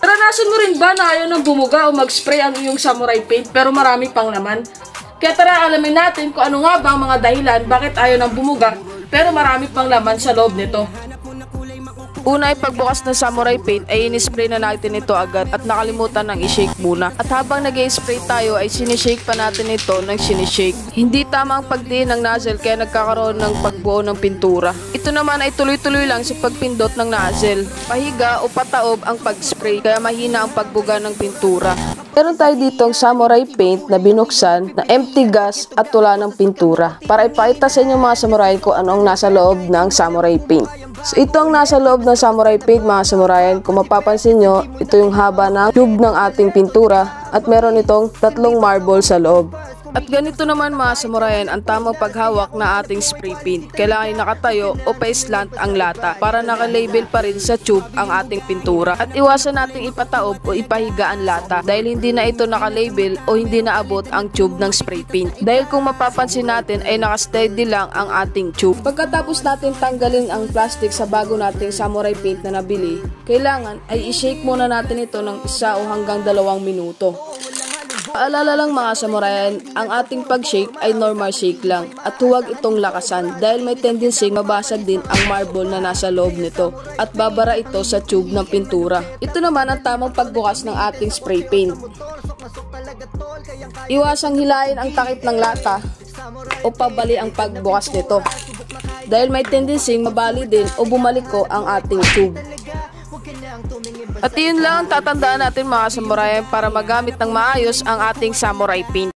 Naranasan mo rin ba na ayaw ng bumuga o mag-spray ang iyong samurai paint pero marami pang laman? Kaya tara alamin natin kung ano nga ba ang mga dahilan bakit ayaw ng bumuga pero marami pang laman sa loob nito. Una ay pagbukas ng samurai paint ay in-spray na natin ito agad at nakalimutan ng i-shake muna. At habang nag-i-spray tayo ay sinishake pa natin ito ng sinishake. Hindi tama ang pagdiin ng nozzle kaya nagkakaroon ng pagbuo ng pintura. Ito naman ay tuloy-tuloy lang sa pagpindot ng nozzle. Pahiga o pataob ang pag-spray kaya mahina ang pagbuga ng pintura. Meron tayo ditong samurai paint na binuksan na empty gas at wala ng pintura para ipakita sa inyo mga samurai kung ano ang nasa loob ng samurai paint. So ito ang nasa loob ng samurai paint mga samurayan. Kung mapapansin nyo, ito yung haba ng tube ng ating pintura at meron itong 3 marble sa loob. At ganito naman mga samurayan ang tamang paghawak na ating spray paint. Kailangan ay nakatayo o pa-slant ang lata para naka-label pa rin sa tube ang ating pintura. At iwasan nating ipataob o ipahiga ang lata dahil hindi na ito naka-label o hindi naabot ang tube ng spray paint. Dahil kung mapapansin natin ay naka-steady lang ang ating tube. Pagkatapos natin tanggalin ang plastic sa bago nating samurai paint na nabili, kailangan ay i-shake muna natin ito ng 1 o hanggang 2 minuto. Paalala lang mga samurayan, ang ating pag-shake ay normal shake lang at huwag itong lakasan dahil may tendency mabasag din ang marble na nasa loob nito at babara ito sa tube ng pintura. Ito naman ang tamang pagbukas ng ating spray paint. Iwasang hilahin ang takip ng lata o pabali ang pagbukas nito dahil may tendency mabali din o bumaliko ang ating tube. At yun lang ang tatandaan natin mga samurayan para magamit ng maayos ang ating samurai paint.